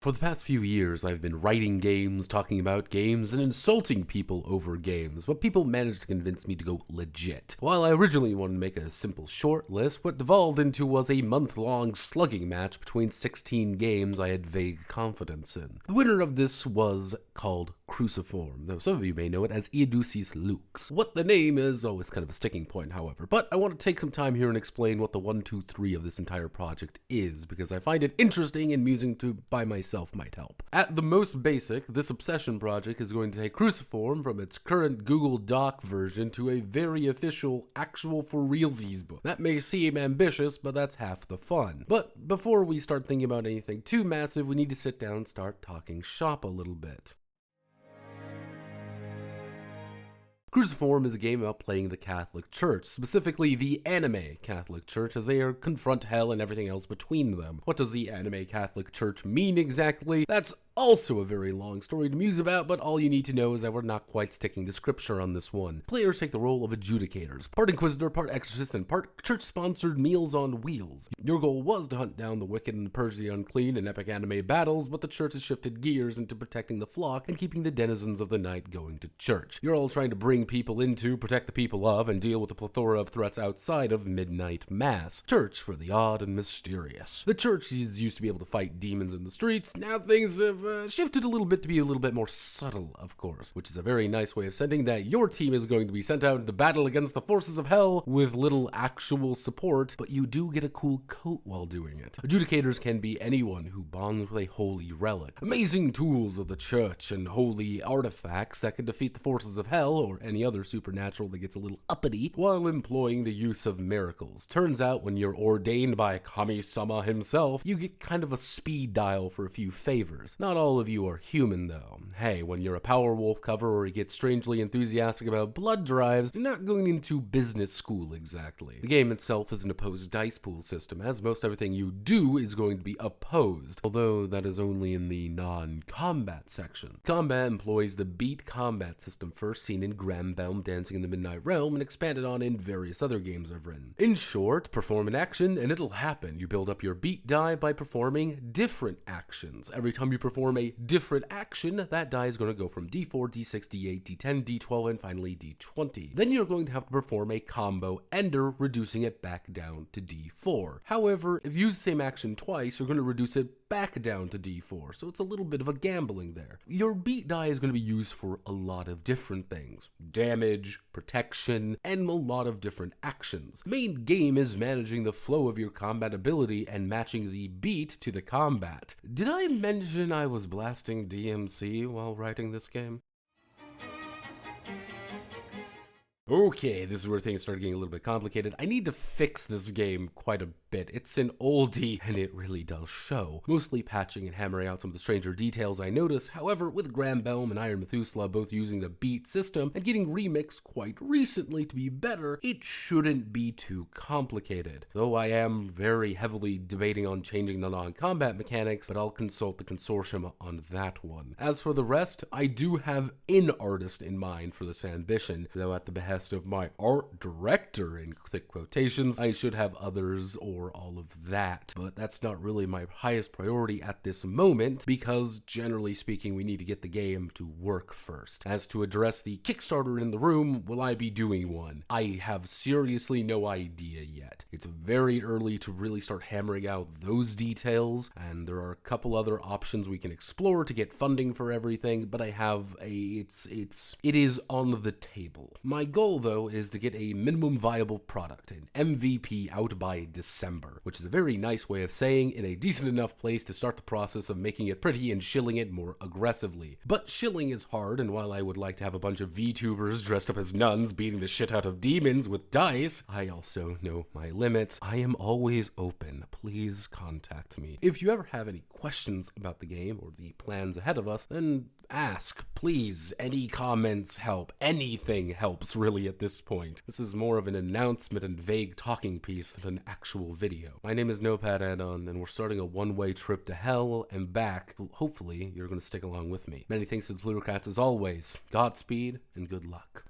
For the past few years, I've been writing games, talking about games, and insulting people over games, but people managed to convince me to go legit. While I originally wanted to make a simple short list, what devolved into was a month-long slugging match between 16 games I had vague confidence in. The winner of this was called Cruciform, though some of you may know it as Iuducis Lux. What the name is always kind of a sticking point, however, but I want to take some time here and explain what the 1, 2, 3 of this entire project is, because I find it interesting and amusing to by myself might help. At the most basic, this obsession project is going to take Cruciform from its current Google Doc version to a very official, actual for realsies book. That may seem ambitious, but that's half the fun. But before we start thinking about anything too massive, we need to sit down and start talking shop a little bit. Cruciform is a game about playing the Catholic Church, specifically the anime Catholic Church, as they confront hell and everything else between them. What does the anime Catholic Church mean exactly? That's also a very long story to muse about, but all you need to know is that we're not quite sticking to scripture on this one. Players take the role of adjudicators, part inquisitor, part exorcist, and part church-sponsored meals on wheels. Your goal was to hunt down the wicked and purge the unclean in epic anime battles, but the church has shifted gears into protecting the flock and keeping the denizens of the night going to church. You're all trying to bring people into, protect the people of, and deal with the plethora of threats outside of midnight mass. Church for the odd and mysterious. The churches used to be able to fight demons in the streets. Now things have shifted a little bit to be a little bit more subtle, of course, which is a very nice way of sending that your team is going to be sent out into battle against the forces of hell with little actual support, but you do get a cool coat while doing it. Adjudicators can be anyone who bonds with a holy relic, amazing tools of the church, and holy artifacts that can defeat the forces of hell or any other supernatural that gets a little uppity while employing the use of miracles. Turns out when you're ordained by Kami-sama himself, you get kind of a speed dial for a few favors. Not all of you are human though. Hey, when you're a Power Wolf cover or you get strangely enthusiastic about blood drives, you're not going into business school exactly. The game itself is an opposed dice pool system, as most everything you do is going to be opposed, although that is only in the non-combat section. Combat employs the beat combat system first seen in Grambelm Dancing in the Midnight Realm and expanded on in various other games I've written. In short, perform an action and it'll happen. You build up your beat die by performing different actions. Every time you perform a different action, that die is going to go from D4, D6, D8, D10, D12, and finally D20. Then you're going to have to perform a combo ender, reducing it back down to D4. However, if you use the same action twice, you're going to reduce it back down to D4, so it's a little bit of a gambling there. Your beat die is going to be used for a lot of different things. Damage, protection, and a lot of different actions. The main game is managing the flow of your combat ability and matching the beat to the combat. Did I mention I was blasting DMC while writing this game? Okay, this is where things started getting a little bit complicated. I need to fix this game quite a bit. It's an oldie, and it really does show. Mostly patching and hammering out some of the stranger details I noticed. However, with Grambelm and Iron Methuselah both using the beat system and getting remixed quite recently to be better, it shouldn't be too complicated. Though I am very heavily debating on changing the non-combat mechanics, but I'll consult the consortium on that one. As for the rest, I do have an artist in mind for this ambition, though at the behest of my art director, in thick quotations, I should have others or all of that, but that's not really my highest priority at this moment because generally speaking we need to get the game to work first. As to address the Kickstarter in the room, will I be doing one? I have seriously no idea yet. It's very early to really start hammering out those details, and there are a couple other options we can explore to get funding for everything, but I have it is on the table. My goal though is to get a minimum viable product, an MVP, out by December, which is a very nice way of saying in a decent enough place to start the process of making it pretty and shilling it more aggressively. But shilling is hard, and while I would like to have a bunch of VTubers dressed up as nuns beating the shit out of demons with dice, I also know my limits. I am always open. Please contact me. If you ever have any questions about the game or the plans ahead of us, then ask, please. Any comments help. Anything helps, really, at this point. This is more of an announcement and vague talking piece than an actual video. My name is Notepad Addon, and we're starting a one-way trip to hell and back. Hopefully, you're going to stick along with me. Many thanks to the plutocrats as always. Godspeed and good luck.